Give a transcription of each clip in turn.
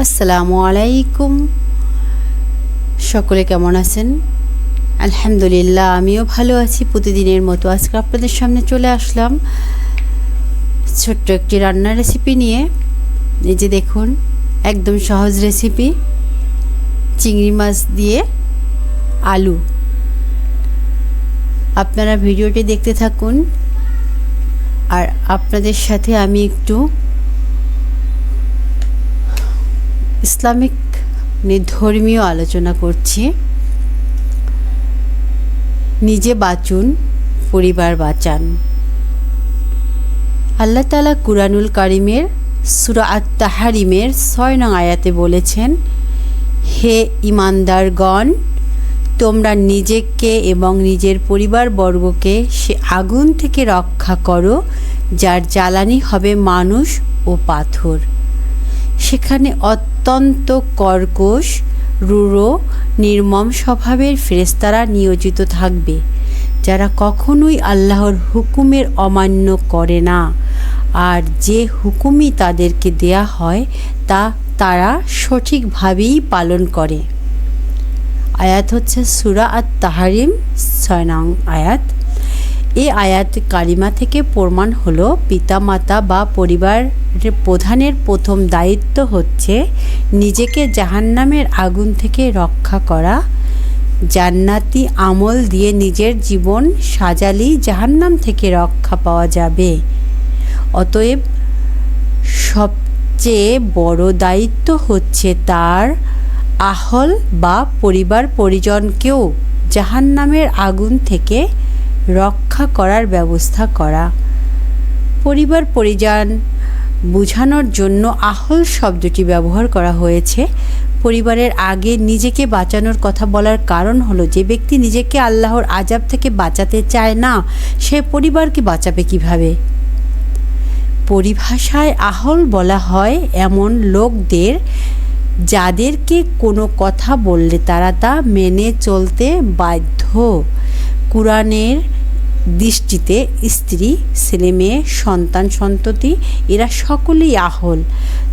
আসসালামু আলাইকুম। সকলে কেমন আছেন? আলহামদুলিল্লাহ, আমিও ভালো আছি। প্রতিদিনের মতো আজকে আপনাদের সামনে চলে আসলাম ছোট্ট একটি রান্নার রেসিপি নিয়ে। এই যে দেখুন, একদম সহজ রেসিপি, চিংড়ি মাছ দিয়ে আলু। আপনারা ভিডিওটি দেখতে থাকুন, আর আপনাদের সাথে আমি একটু ইসলামিক ধর্মীয় আলোচনা করছি। নিজে বাঁচুন, পরিবার বাঁচান। আল্লাহ তাআলা কুরআনুল কারীমের সূরা আত-তাহরিমের ৬ নং আয়াতে বলেছেন, হে ঈমানদারগণ, তোমরা নিজেকে এবং নিজের পরিবারবর্গকে সে আগুন থেকে রক্ষা করো যার জ্বালানি হবে মানুষ ও পাথর। সেখানে অত্যন্ত কর্কশ, রূঢ়, নির্মম স্বভাবের ফেরেশতারা নিয়োজিত থাকবে, যারা কখনোই আল্লাহর হুকুমের অমান্য করে না, আর যে হুকুমই তাদেরকে দেয়া হয় তা তারা সঠিকভাবেই পালন করে। আয়াত হচ্ছে সূরা আত-তাহরিম ৬ নং আয়াত। এই আয়াত কারিমা থেকে প্রমাণ হলো পিতামাতা বা পরিবারের প্রধানের প্রথম দায়িত্ব হচ্ছে নিজেকে জাহান্নামের আগুন থেকে রক্ষা করা। জান্নাতি আমল দিয়ে নিজের জীবন সাজালেই জাহান্নাম থেকে রক্ষা পাওয়া যাবে। অতএব সবচেয়ে বড় দায়িত্ব হচ্ছে তার আহল বা পরিবার পরিজনকেও জাহান্নামের আগুন থেকে রক্ষা করার ব্যবস্থা করা। পরিবার পরিজন বোঝানোর জন্য আহল শব্দটি ব্যবহার করা হয়েছে। পরিবারের আগে নিজেকে বাঁচানোর কথা বলার কারণ হলো, যে ব্যক্তি নিজেকে আল্লাহর আযাব থেকে বাঁচাতে চায় না, সে পরিবারকে বাঁচাবে কিভাবে? পরিভাষায় আহল বলা হয় এমন লোকদের যাদেরকে কোনো কথা বললে তারা তা মেনে চলতে বাধ্য। কুরআনের দৃষ্টিতে স্ত্রী, ছেলেমেয়ে, সন্তান সন্ততি এরা সকলেই আহল।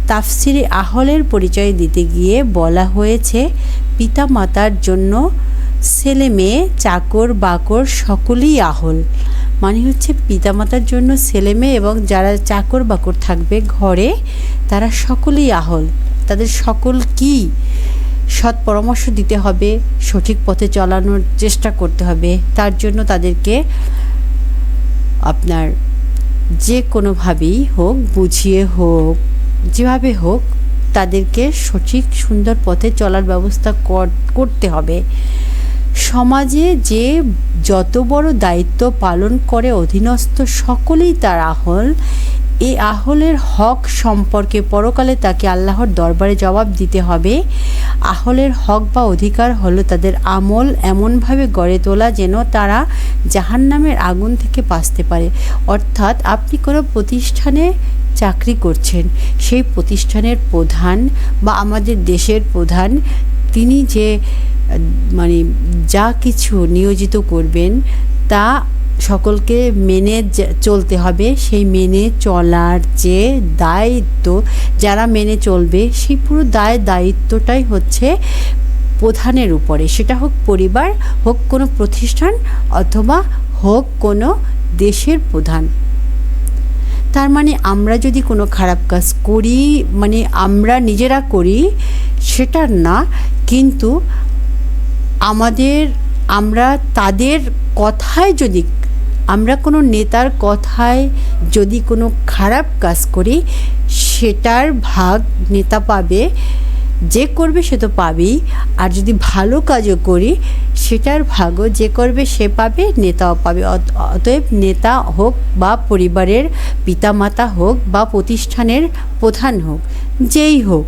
তাফসিরে আহলের পরিচয় দিতে গিয়ে বলা হয়েছে, পিতা মাতার জন্য ছেলে মেয়ে, চাকর বাকর সকলেই আহল। মানে হচ্ছে পিতামাতার জন্য ছেলে মেয়ে এবং যারা চাকর বাকর থাকবে ঘরে, তারা সকলেই আহল। তাদের সকল কি সৎ পরামর্শ দিতে হবে, সঠিক পথে চলানোর চেষ্টা করতে হবে। তার জন্য তাদেরকে আপনার যে কোনোভাবেই হোক, বুঝিয়ে হোক, যেভাবে হোক, তাদেরকে সঠিক সুন্দর পথে চলার ব্যবস্থা করতে হবে। সমাজে যে যত বড় দায়িত্ব পালন করে অধীনস্থ সকলেই তার আহল। এই আহলের হক সম্পর্কে পরকালে তাকে আল্লাহর দরবারে জবাব দিতে হবে। আহলের হক বা অধিকার হলো তাদের আমল এমনভাবে গড়ে তোলা যেন তারা জাহান্নামের আগুন থেকে বাঁচতে পারে। অর্থাৎ আপনি কোনো প্রতিষ্ঠানে চাকরি করছেন, সেই প্রতিষ্ঠানের প্রধান বা আমাদের দেশের প্রধান, তিনি যে যা কিছু নিয়োজিত করবেন তা সকলকে মেনে চলতে হবে। সেই মেনে চলার যে দায়িত্ব, যারা মেনে চলবে সেই পুরো দায়িত্বটাই হচ্ছে প্রধানের উপরে। সেটা হোক পরিবার, হোক কোনো প্রতিষ্ঠান, অথবা হোক কোনো দেশের প্রধান। তার মানে আমরা যদি কোনো খারাপ কাজ করি, আমরা নিজেরা করি সেটা না, কিন্তু আমরা তাদের কথায় যদি, আমরা কোনো নেতার কথায় যদি কোনো খারাপ কাজ করি, সেটার ভাগ নেতা পাবে, যে করবে সে তো পাবেই। আর যদি ভালো কাজও করি, সেটার ভাগও যে করবে সে পাবে, নেতাও পাবে। অতএব নেতা হোক বা পরিবারের পিতামাতা হোক বা প্রতিষ্ঠানের প্রধান হোক, যেই হোক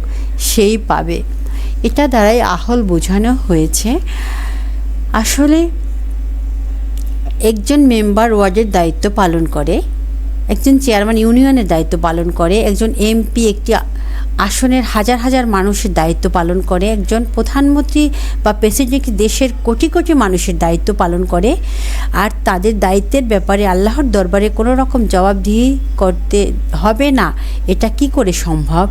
সেই পাবে। এটা দ্বারাই আহল বোঝানো হয়েছে। আসলে একজন মেম্বার ওয়ার্ডের দায়িত্ব পালন করে, একজন চেয়ারম্যান ইউনিয়নের দায়িত্ব পালন করে, একজন এমপি একটি আসনের হাজার হাজার মানুষের দায়িত্ব পালন করে, একজন প্রধানমন্ত্রী বা প্রেসিডেন্ট দেশের কোটি কোটি মানুষের দায়িত্ব পালন করে, আর তাদের দায়িত্বের ব্যাপারে আল্লাহর দরবারে কোনো রকম জবাবদিহি করতে হবে না, এটা কি করে সম্ভব?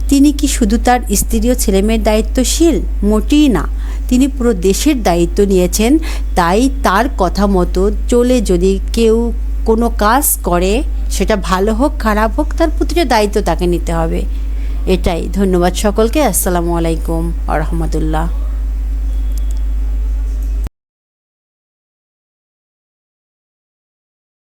তিনি কি শুধু তার স্ত্রী ও ছেলেমেয়ের দায়িত্বশীল? মোটেই না, তিনি পুরো দেশের দায়িত্ব নিয়েছেন। তাই তার কথা মতো চলে যদি কেউ কোনো কাজ করে, সেটা ভালো হোক খারাপ হোক, তার প্রতিটা দায়িত্ব তাকে নিতে হবে। এটাই। ধন্যবাদ সকলকে। আসসালামু আলাইকুম ওয়া রাহমাতুল্লাহ।